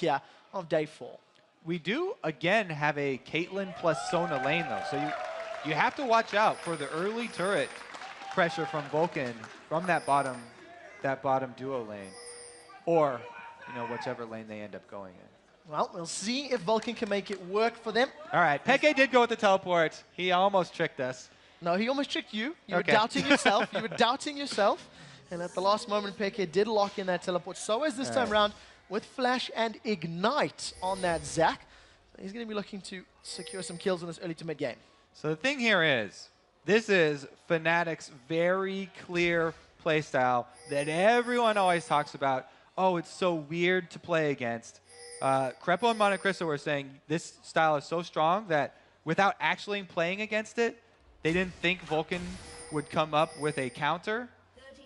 here of day 4. We do, again, have a Caitlyn plus Sona lane, though. So you have to watch out for the early turret pressure from Vulcun from that bottom duo lane. Or, you know, whichever lane they end up going in. Well, we'll see if Vulcun can make it work for them. All right, Peke did go with the teleport. He almost tricked us. No, he almost tricked you. You were doubting yourself. You were doubting yourself. And at the last moment, Peke did lock in that teleport. So as this time round, with Flash and Ignite on that Zac. He's going to be looking to secure some kills in this early to mid game. So the thing here is, this is Fnatic's very clear playstyle that everyone always talks about. Oh, it's so weird to play against. Crepo and Monte Cristo were saying this style is so strong that without actually playing against it, they didn't think Vulcun would come up with a counter.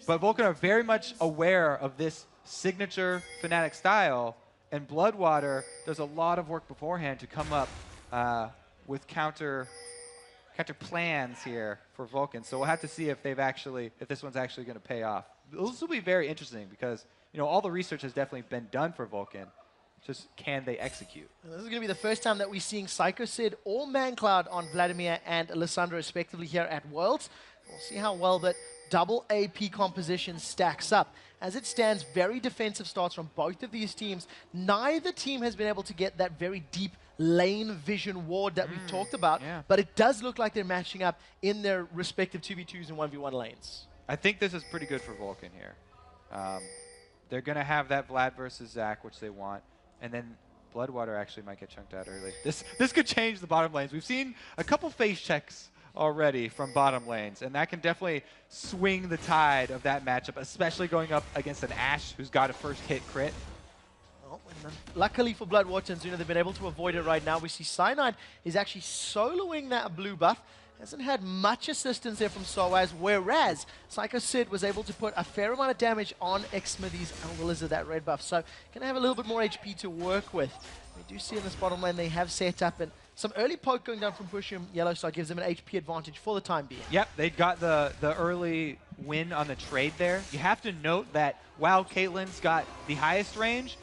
But Vulcun are very much aware of this signature Fnatic style, and Bloodwater does a lot of work beforehand to come up with counter plans here for Vulcun. So we'll have to see if this one's actually going to pay off. This will be very interesting because all the research has definitely been done for Vulcun. Just can they execute? And this is going to be the first time that we're seeing Psycho Sid or ManCloud on Vladimir and Alessandro respectively here at Worlds. We'll see how well that double AP composition stacks up. As it stands, very defensive starts from both of these teams. Neither team has been able to get that very deep lane vision ward that we've talked about, but it does look like they're matching up in their respective 2v2s and 1v1 lanes. I think this is pretty good for Vulcun here. They're going to have that Vlad versus Zac, which they want, and then Bloodwater actually might get chunked out early. This could change the bottom lanes. We've seen a couple face checks already from bottom lanes, and that can definitely swing the tide of that matchup, especially going up against an Ashe who's got a first hit crit. Oh, luckily for Bloodwater and Zuna, they've been able to avoid it right now. We see Cyanide is actually soloing that blue buff. Hasn't had much assistance there from Soaz, whereas Psycho Sid was able to put a fair amount of damage on Xsmithy's as well as that red buff. So going to have a little bit more HP to work with. We do see in this bottom lane they have set up, and some early poke going down from Pushum Yellowstar gives them an HP advantage for the time being. Yep, they got the early win on the trade there. You have to note that while Caitlyn's got the highest range,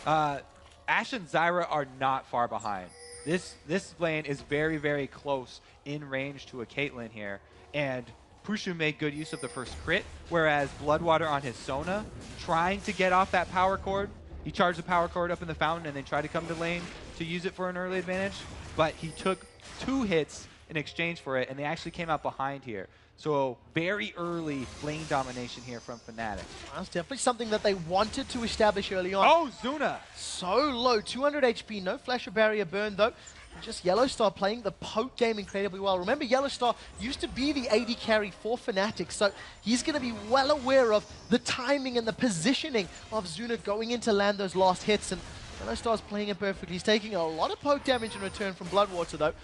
Ashe and Zyra are not far behind. This lane is very, very close in range to a Caitlyn here, and Pushum made good use of the first crit, whereas Bloodwater on his Sona, trying to get off that power cord. He charged the power cord up in the fountain and then tried to come to lane to use it for an early advantage, but he took 2 hits in exchange for it, and they actually came out behind here. So very early lane domination here from Fnatic. That's definitely something that they wanted to establish early on. Oh, Zuna! So low, 200 HP, no flash or barrier burn though. Just Yellowstar playing the poke game incredibly well. Remember, Yellowstar used to be the AD carry for Fnatic, so he's going to be well aware of the timing and the positioning of Zuna going in to land those last hits, and Yellowstar's playing it perfectly. He's taking a lot of poke damage in return from Bloodwater though.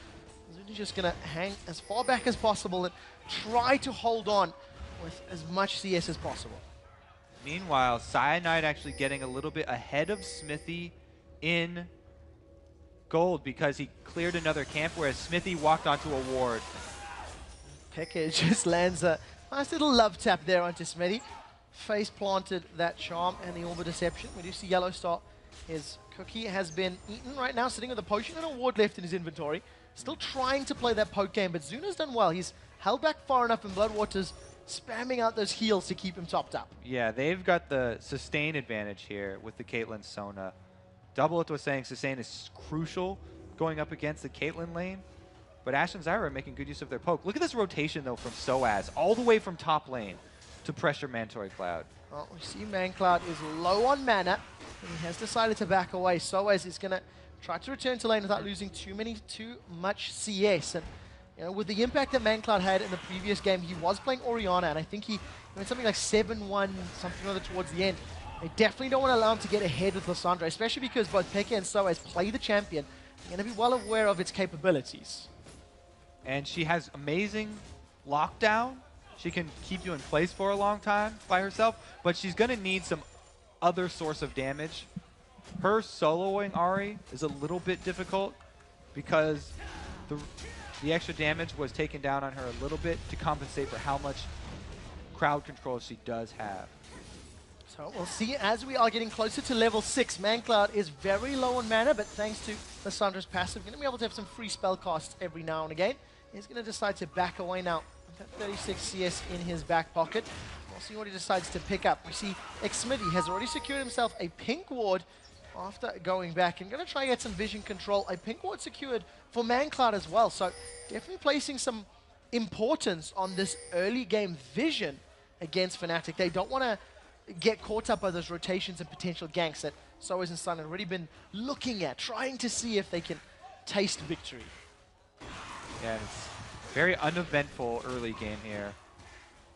Zuna's just going to hang as far back as possible and try to hold on with as much CS as possible. Meanwhile, Cyanide actually getting a little bit ahead of Smithy in gold because he cleared another camp, whereas Smithy walked onto a ward. Peke just lands a nice little love tap there onto Smithy. Face planted that charm and the Orb of Deception. We do see Yellowstar, his cookie has been eaten right now, sitting with a potion and a ward left in his inventory. Still trying to play that poke game, but Zuna's done well. He's held back far enough, and Bloodwater's spamming out those heals to keep him topped up. Yeah, they've got the sustain advantage here with the Caitlyn Sona. Doubleth was saying sustain is crucial going up against the Caitlyn lane, but Ashe and Zyra are making good use of their poke. Look at this rotation, though, from Soaz, all the way from top lane to pressure Mandatory Cloud. Well, we see ManCloud is low on mana, and he has decided to back away. Soaz is going to try to return to lane without losing too much CS. And with the impact that ManCloud had in the previous game, he was playing Orianna, and I think he went something like 7-1, something or other towards the end. They definitely don't want to allow him to get ahead with Lissandra, especially because both Peke and Soaz play the champion. They're going to be well aware of its capabilities. And she has amazing lockdown. She can keep you in place for a long time by herself, but she's going to need some other source of damage. Her soloing Ahri is a little bit difficult because the extra damage was taken down on her a little bit to compensate for how much crowd control she does have. So we'll see as we are getting closer to level 6. ManCloud is very low on mana, but thanks to Lissandra's passive, going to be able to have some free spell casts every now and again. He's going to decide to back away now with that 36 CS in his back pocket. We'll see what he decides to pick up. We see Xmitty has already secured himself a pink ward after going back and going to try and get some vision control. A pink ward secured for ManCloud as well, so definitely placing some importance on this early game vision against Fnatic. They don't want to get caught up by those rotations and potential ganks that Soaz and Sun have already been looking at, trying to see if they can taste victory. Yeah, it's very uneventful early game here.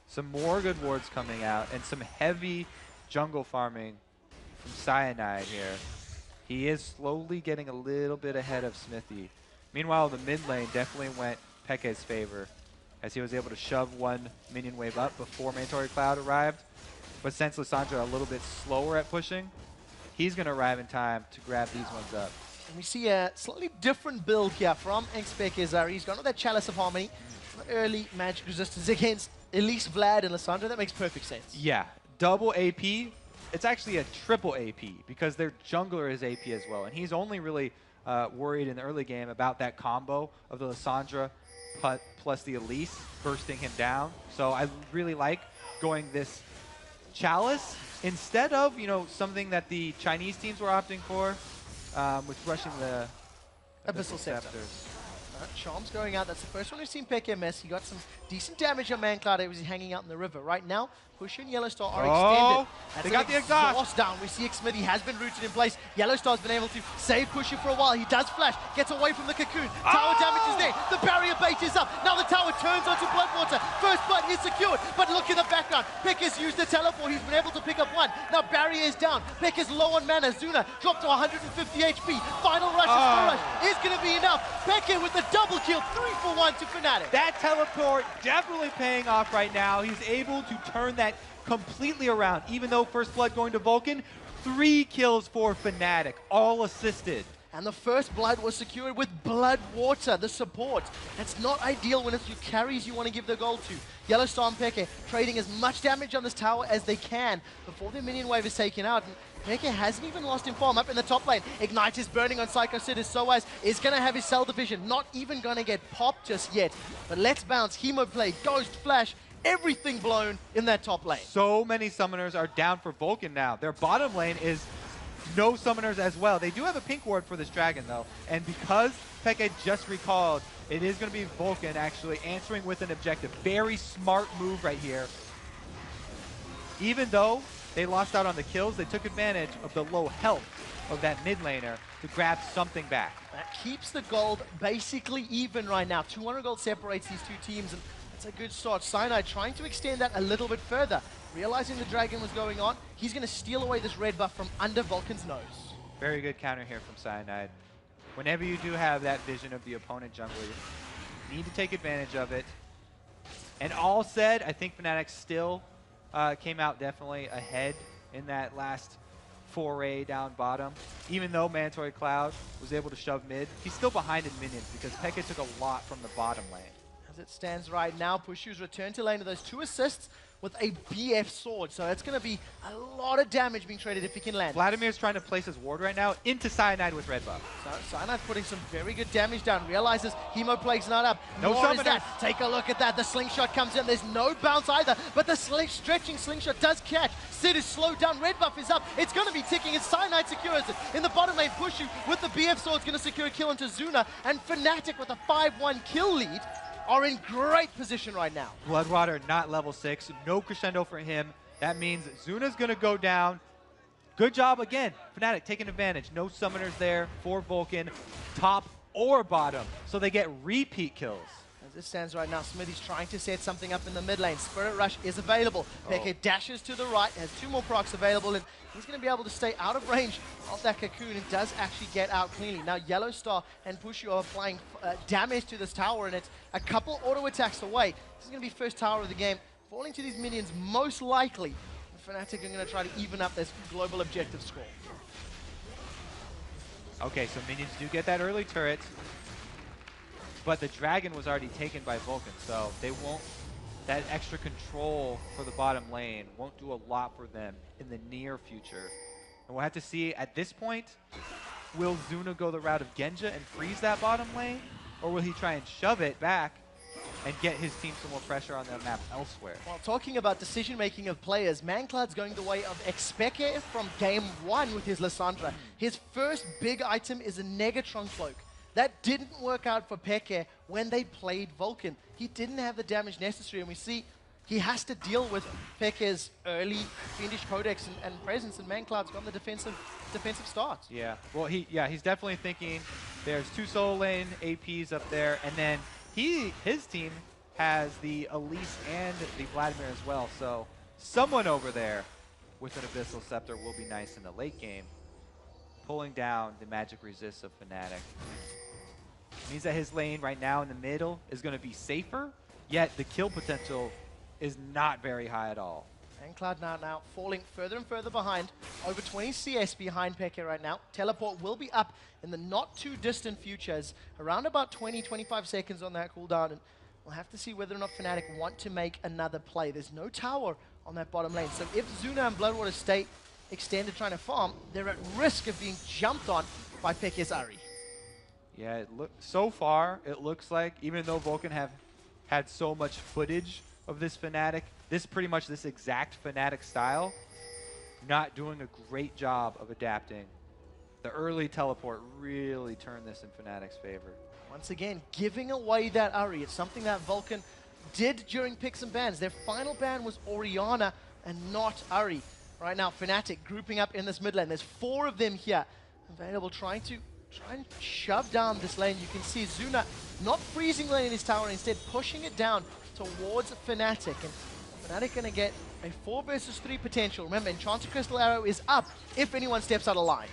Some more good wards coming out and some heavy jungle farming from Cyanide here. He is slowly getting a little bit ahead of Smithy. Meanwhile, the mid lane definitely went Peke's favor as he was able to shove one minion wave up before Mandatory Cloud arrived. But since Lissandra a little bit slower at pushing, he's going to arrive in time to grab these ones up. And we see a slightly different build here from Xpekezar. He's gone with that Chalice of Harmony, early magic resistance against Elise, Vlad, and Lissandra. That makes perfect sense. Yeah, double AP. It's actually a triple AP because their jungler is AP as well. And he's only really worried in the early game about that combo of the Lissandra plus the Elise bursting him down. So I really like going this Chalice instead of, you know, something that the Chinese teams were opting for with rushing the Abyssal Scepters. Charm's going out. That's the first one we've seen Peke miss. He got some decent damage on ManCloud as he's hanging out in the river. Right now, Push and Yellowstar are extended. That's they got the exhaust down. We see Xmitty has been rooted in place. Yellowstar's been able to save Pusher for a while. He does flash, gets away from the cocoon. Tower damage is there. The barrier bait is up. Now the tower turns onto Bloodwater. First blood is secured, but look in the background. Peke's used the teleport. He's been able to pick up one. Now barrier is down. Peke's low on mana. Zuna dropped to 150 HP. Final rush is going to be enough. Peke with the double kill, 3-for-1 to Fnatic. That teleport definitely paying off right now. He's able to turn that completely around. Even though first blood going to Vulcun, 3 kills for Fnatic, all assisted. And the first blood was secured with Bloodwater, the support. That's not ideal when it's your carries you want to give the gold to. Yellowstar and Peke trading as much damage on this tower as they can before their minion wave is taken out. And Peke hasn't even lost in form up in the top lane. Ignite is burning on Psycho Sid as Soaz is going to have his cell division. Not even going to get popped just yet. But let's bounce. Hemoplay, Ghost, Flash, everything blown in that top lane. So many summoners are down for Vulcun now. Their bottom lane is no summoners as well. They do have a pink ward for this dragon though. And because Peke just recalled, it is going to be Vulcun actually answering with an objective. Very smart move right here. Even though they lost out on the kills, they took advantage of the low health of that mid laner to grab something back. That keeps the gold basically even right now. 200 gold separates these two teams, and it's a good start. Cyanide trying to extend that a little bit further. Realizing the dragon was going on, he's going to steal away this red buff from under Vulcan's nose. Very good counter here from Cyanide. Whenever you do have that vision of the opponent jungler, you need to take advantage of it. And all said, I think Fnatic still came out definitely ahead in that last foray down bottom. Even though Mandatory Cloud was able to shove mid, he's still behind in minions because Peke took a lot from the bottom lane. As it stands right now, Pushu's returned to lane with those 2 assists with a BF sword. So it's going to be a lot of damage being traded if he can land. Vladimir's trying to place his ward right now into Cyanide with red buff. So Cyanide's putting some very good damage down. Realizes Hemoplague's not up. No Nor is summoners. that. Take a look at that. The slingshot comes in. There's no bounce either, but the stretching slingshot does catch. Sid is slowed down. Red buff is up. It's going to be ticking as Cyanide secures it. In the bottom lane, Pushu with the BF sword is going to secure a kill into Zuna, and Fnatic with a 5-1 kill lead are in great position right now. Bloodwater not level 6, no crescendo for him. That means Zuna's going to go down. Good job again, Fnatic taking advantage. No summoners there for Vulcun, top or bottom, so they get repeat kills. As it stands right now, Smithy's trying to set something up in the mid lane. Spirit Rush is available. Peke dashes to the right, has 2 more procs available, and he's going to be able to stay out of range of that cocoon and does actually get out cleanly. Now, Yellowstar and Pushu are applying damage to this tower, and it's a couple auto attacks away. This is going to be first tower of the game. Falling to these minions, most likely, Fnatic are going to try to even up this global objective score. Okay, so minions do get that early turret, but the dragon was already taken by Vulcun, so they won't that extra control for the bottom lane won't do a lot for them in the near future. And we'll have to see at this point, will Zuna go the route of Genja and freeze that bottom lane? Or will he try and shove it back and get his team some more pressure on the map elsewhere? While talking about decision-making of players, Manclad's going the way of Expeke from game 1 with his Lissandra. His first big item is a Negatron Cloak. That didn't work out for Peke when they played Vulcan. He didn't have the damage necessary, and we see he has to deal with Peke's early Fiendish Codex and presence, and Manclad's got the defensive start. Yeah, well, he's definitely thinking there's 2 solo lane APs up there, and then his team has the Elise and the Vladimir as well, so someone over there with an Abyssal Scepter will be nice in the late game, pulling down the magic resist of Fnatic. Means that his lane right now in the middle is going to be safer, yet the kill potential is not very high at all. Manclad now falling further and further behind, over 20 CS behind Peke right now. Teleport will be up in the not too distant future, as around about 20-25 seconds on that cooldown, and we'll have to see whether or not Fnatic want to make another play. There's no tower on that bottom lane, so if Zuna and Bloodwater stay extended trying to farm, they're at risk of being jumped on by Peke's Ahri. Yeah, so far it looks like, even though Vulcan have had so much footage of this Fnatic, pretty much this exact Fnatic style, not doing a great job of adapting. The early teleport really turned this in Fnatic's favor. Once again, giving away that Ahri. It's something that Vulcan did during picks and bans. Their final ban was Orianna and not Ahri. Right now, Fnatic grouping up in this mid lane. There's 4 of them here available, trying to shove down this lane. You can see Zuna not freezing lane in his tower, instead pushing it down towards Fnatic. And Fnatic going to get a 4 versus 3 potential. Remember, Enchanted Crystal Arrow is up if anyone steps out of line.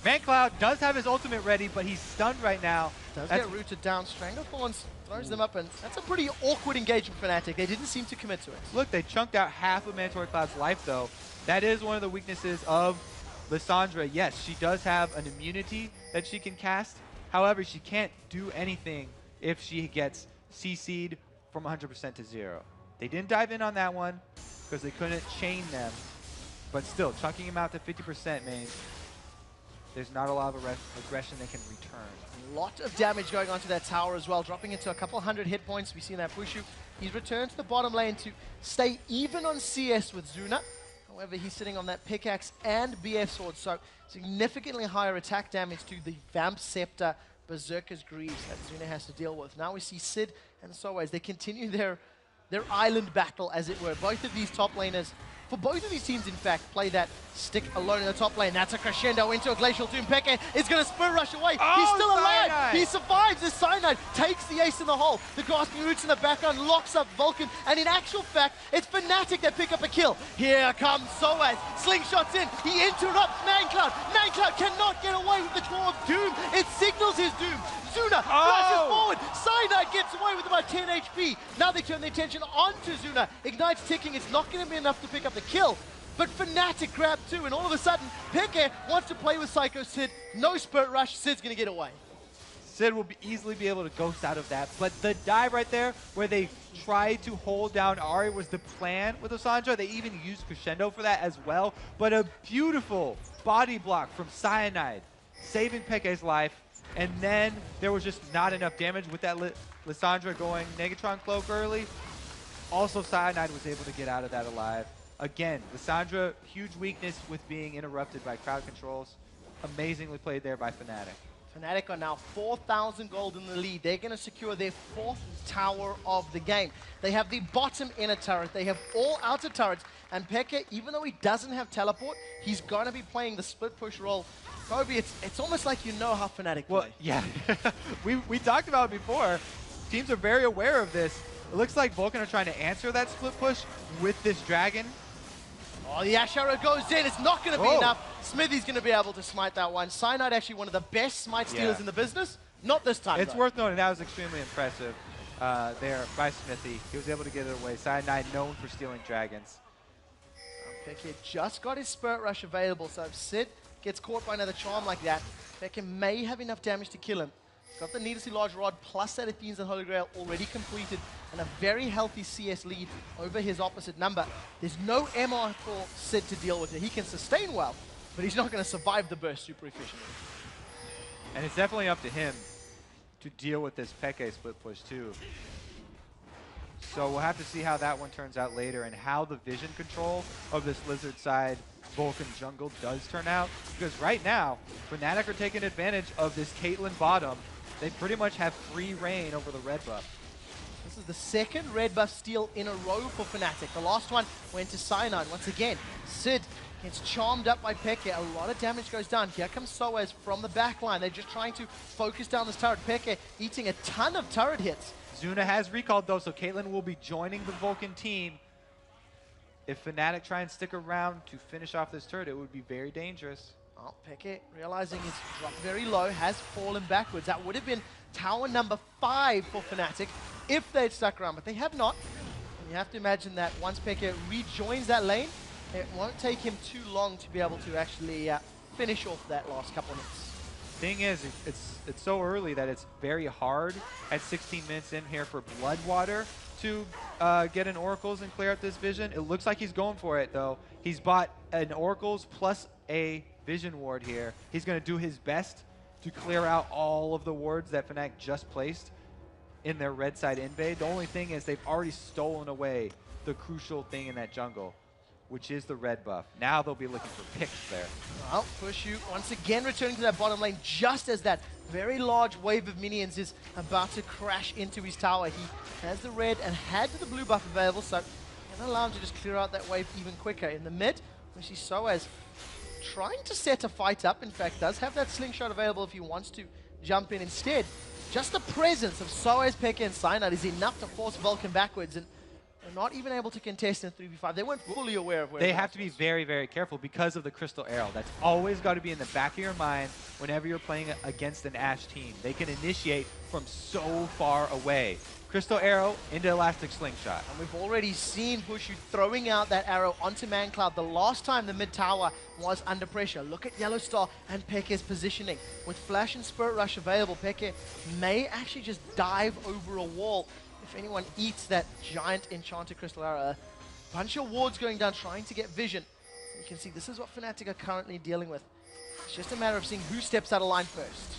Mancloud does have his ultimate ready, but he's stunned right now. Does get rooted down. Stranglethorns throws them up, and that's a pretty awkward engagement for Fnatic. They didn't seem to commit to it. Look, they chunked out half of Mandatory Cloud's life, though. That is one of the weaknesses of Lissandra. Yes, she does have an immunity that she can cast. However, she can't do anything if she gets CC'd from 100% to 0. They didn't dive in on that one because they couldn't chain them. But still, chunking him out to 50% means there's not a lot of aggression they can return. A lot of damage going onto that tower as well, dropping into a couple hundred hit points. We see that Pushu. He's returned to the bottom lane to stay even on CS with Zuna. However, he's sitting on that pickaxe and BF sword, so significantly higher attack damage to the Vamp Scepter Berserker's Greaves that Zuna has to deal with. Now we see Sid and Soaz. They continue their island battle, as it were. Both of these top laners, for both of these teams, in fact, play that stick alone in the top lane. That's a crescendo into a Glacial Doom. Peke is going to Spirit Rush away. Oh, he's still alive. Cyanide. He survives. The Cyanide takes the ace in the hole. The Grasping Roots in the background locks up Vulcan. And in actual fact, it's Fnatic that pick up a kill. Here comes Soaz. Slingshots in. He interrupts Mancloud. Mancloud cannot get away with the Claw of Doom. It signals his doom. Zuna flashes forward. Cyanide gets away with about 10 HP. Now they turn their attention onto Zuna. Ignite's ticking. It's not going to be enough to pick up the kill. But Fnatic grab 2, and all of a sudden, Peke wants to play with Psycho Sid. No Spirit Rush. Sid's going to get away. Sid will easily be able to ghost out of that. But the dive right there, where they tried to hold down Ahri, was the plan with Lissandra. They even used Crescendo for that as well. But a beautiful body block from Cyanide, saving Peke's life. And then there was just not enough damage with that Lissandra going Negatron Cloak early. Also, Cyanide was able to get out of that alive. Again, Lissandra, huge weakness with being interrupted by crowd controls. Amazingly played there by Fnatic. Fnatic are now 4,000 gold in the lead. They're going to secure their 4th tower of the game. They have the bottom inner turret. They have all outer turrets. And Peke, even though he doesn't have teleport, he's going to be playing the split push role. Kobe, it's almost like you know how Fnatic play. Well, yeah. we talked about it before. Teams are very aware of this. It looks like Vulcan are trying to answer that split push with this dragon. Oh, the Ash Arrow goes in. It's not going to be enough. Smithy's going to be able to smite that one. Cyanide, actually one of the best smite stealers in the business. Not this time, It's worth noting that was extremely impressive there by Smithy. He was able to get it away. Cyanide known for stealing dragons. Peke just got his Spirit Rush available, so if Sid gets caught by another charm like that, Peke may have enough damage to kill him. Got the needlessly large rod plus that Athenes and Holy Grail already completed, and a very healthy CS lead over his opposite number. There's no MR for Sid to deal with it. He can sustain well, but he's not going to survive the burst super efficiently. And it's definitely up to him to deal with this Peke split push too. So we'll have to see how that one turns out later and how the vision control of this Lizard side Vulcan jungle does turn out. Because right now, Fnatic are taking advantage of this Caitlyn bottom. They pretty much have free reign over the red buff. This is the second red buff steal in a row for Fnatic. The last one went to Cyanide. Once again, Sid gets charmed up by Peke. A lot of damage goes down. Here comes Soaz from the back line. They're just trying to focus down this turret. Peke eating a ton of turret hits. Zuna has recalled though, so Caitlyn will be joining the Vulcan team. If Fnatic try and stick around to finish off this turret, it would be very dangerous. Well, Peke, realizing he's dropped very low, has fallen backwards. That would have been tower number 5 for Fnatic if they'd stuck around, but they have not. And you have to imagine that once Peke rejoins that lane, it won't take him too long to be able to actually finish off that last couple of hits. Thing is, it's so early that it's very hard at 16 minutes in here for Bloodwater to get an Oracles and clear out this vision. It looks like he's going for it though. He's bought an Oracles plus a Vision Ward here. He's going to do his best to clear out all of the wards that Fnatic just placed in their red side invade. The only thing is they've already stolen away the crucial thing in that jungle, which is the red buff. Now they'll be looking for picks there. Well, Pushu once again returning to that bottom lane just as that very large wave of minions is about to crash into his tower. He has the red and had the blue buff available, so can allow him to just clear out that wave even quicker. In the mid, we see Soaz trying to set a fight up. In fact, does have that slingshot available if he wants to jump in instead. Just the presence of Soaz, Peke, and Cyanide is enough to force Vulcan backwards, and they're not even able to contest in 3v5. They weren't fully aware of where they have to be very, very careful because of the Crystal Arrow. That's always got to be in the back of your mind whenever you're playing against an Ashe team. They can initiate from so far away. Crystal Arrow into Elastic Slingshot. And we've already seen Pushu throwing out that arrow onto ManCloud the last time the mid tower was under pressure. Look at Yellowstar and Peke's positioning. With Flash and Spirit Rush available, Peke may actually just dive over a wall if anyone eats that giant enchanted Crystal Arrow. A bunch of wards going down trying to get vision. You can see this is what Fnatic are currently dealing with. It's just a matter of seeing who steps out of line first.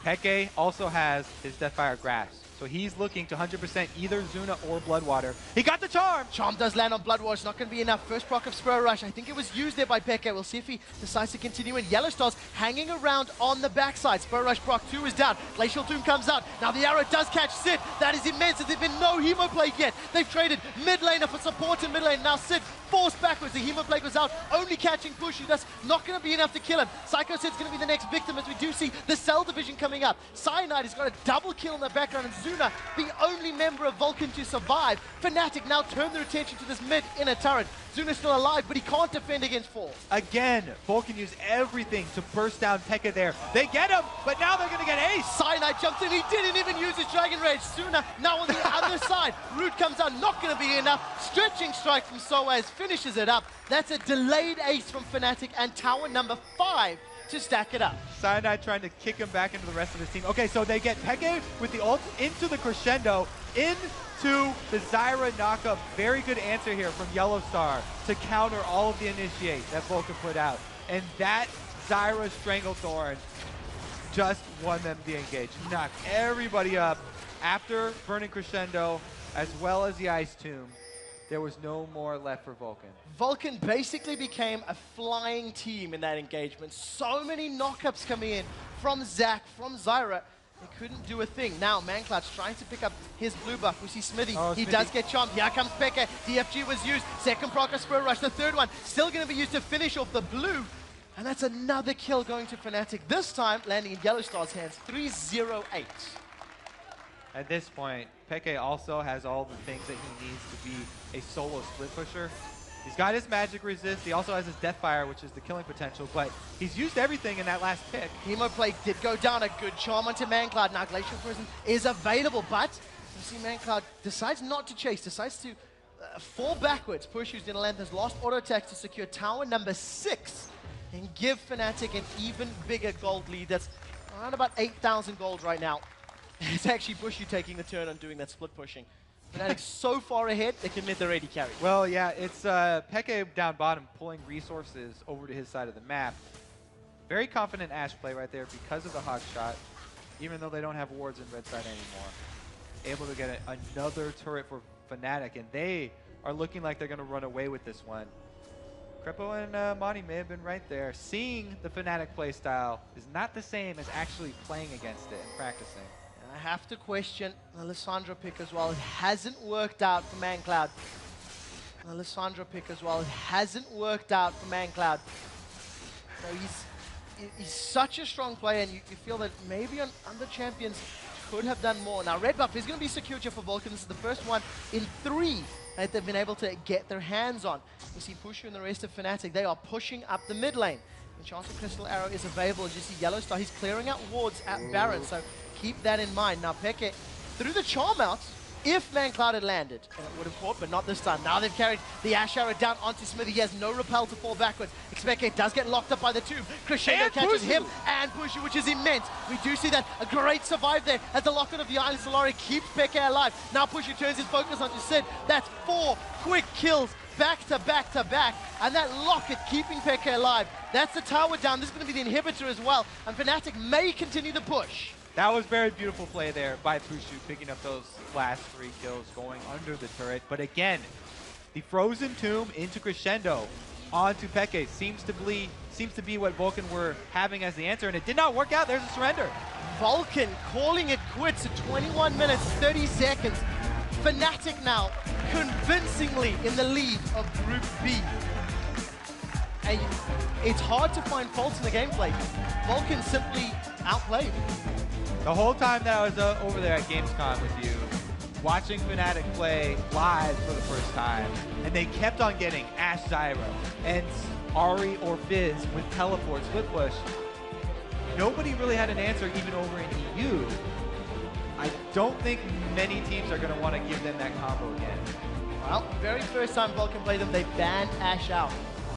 Peke also has his Deathfire Grasp. So he's looking to 100% either Zuna or Bloodwater. He got the charm! Charm does land on Bloodwater. It's not going to be enough. First proc of Spirit Rush. I think it was used there by Peke. We'll see if he decides to continue in. Yellowstar's hanging around on the backside. Spirit Rush proc 2 is down. Glacial Tomb comes out. Now the arrow does catch Sid. That is immense. There's been no Hemo Plague yet. They've traded mid laner for support in mid lane. Now Sid forced backwards. The Hemo Plague was out, only catching Pushu. That's not going to be enough to kill him. Psycho Sid's going to be the next victim as we do see the Cell Division coming up. Cyanide has got a double kill in the background, and Zuna, the only member of Vulcan to survive. Fnatic now turn their attention to this mid inner turret. Zuna's still alive, but he can't defend against 4. Again, Vulcan used everything to burst down Peke there. They get him, but now they're going to get Ace. Cyanide jumps in. He didn't even use his Dragon Rage. Zuna now on the other side. Root comes out, not going to be enough. Stretching strike from Soaz finishes it up. That's a delayed ace from Fnatic and tower number 5 to stack it up. Cyanide trying to kick him back into the rest of his team. Okay, so they get Peke with the ult into the crescendo, into the Zyra knockup. Very good answer here from Yellowstar to counter all of the initiate that Vulcan put out. And that Zyra Stranglethorn just won them the engage. Knocked everybody up after Burning Crescendo, as well as the Ice Tomb. There was no more left for Vulcan. Vulcan basically became a flying team in that engagement. So many knockups coming in from Zac, from Zyra. They couldn't do a thing. Now ManCloud's trying to pick up his blue buff. We see Smithy. He does get chomped. Here comes Peke. DFG was used. Second proc of Spirit Rush. The third one still going to be used to finish off the blue. And that's another kill going to Fnatic. This time landing in Yellowstar's hands. 3-0-8. At this point, Peke also has all the things that he needs to be a solo split pusher. He's got his magic resist. He also has his Deathfire, which is the killing potential, but he's used everything in that last pick. Hemo Plague did go down. A good charm onto ManCloud. Now Glacial Prison is available, but you see ManCloud decides not to chase, decides to fall backwards. Pushu's going to land his last auto attack to secure tower number 6 and give Fnatic an even bigger gold lead. That's Around about 8,000 gold right now. It's actually Bushy taking the turn on doing that split pushing. Fnatic so far ahead, they can let their AD carry. Well, yeah, it's Peke down bottom pulling resources over to his side of the map. Very confident Ashe play right there because of the hawk shot, even though they don't have wards in red side anymore. Able to get another turret for Fnatic, and they are looking like they're going to run away with this one. Crepo and Monty may have been right there. Seeing the Fnatic playstyle is not the same as actually playing against it and practicing. I have to question Alessandro pick as well. It hasn't worked out for ManCloud. Alessandro pick as well. It hasn't worked out for ManCloud. So he's such a strong player, and you feel that maybe on other champions could have done more. Now, red buff is going to be secured here for Vulcun. This is the first one in 3 that they've been able to get their hands on. You see Pushu and the rest of Fnatic, they are pushing up the mid lane. Enchanted Crystal Arrow is available. As you see Yellow Star, he's clearing out wards at Baron, so keep that in mind. Now, Peke threw the charm out if ManCloud had landed, and it would have caught, but not this time. Now they've carried the Ashe Arrow down onto Smithy. He has no repel to fall backwards. Expeke does get locked up by the tube. Crescendo catches him and Pushu, which is immense. We do see that a great survive there as the Locket of the Island Solari keeps Peke alive. Now Pushu turns his focus onto Sid. That's 4 quick kills back to back to back, and that Locket keeping Peke alive. That's the tower down. This is going to be the inhibitor as well, and Fnatic may continue the push. That was very beautiful play there by Pushu, picking up those last 3 kills, going under the turret. But again, the Frozen Tomb into Crescendo onto Peke seems to be what Vulcun were having as the answer, and it did not work out. There's a surrender. Vulcun calling it quits at 21 minutes, 30 seconds. Fnatic now convincingly in the lead of Group B. And it's hard to find faults in the gameplay. Vulcun simply outplayed. The whole time that I was over there at Gamescom with you, watching Fnatic play live for the first time, and they kept on getting Ashe Zyra and Ahri or Fizz with teleport split push. Nobody really had an answer even over in EU. I don't think many teams are going to want to give them that combo again. Well, very first time Vulcun played them, they banned Ashe out.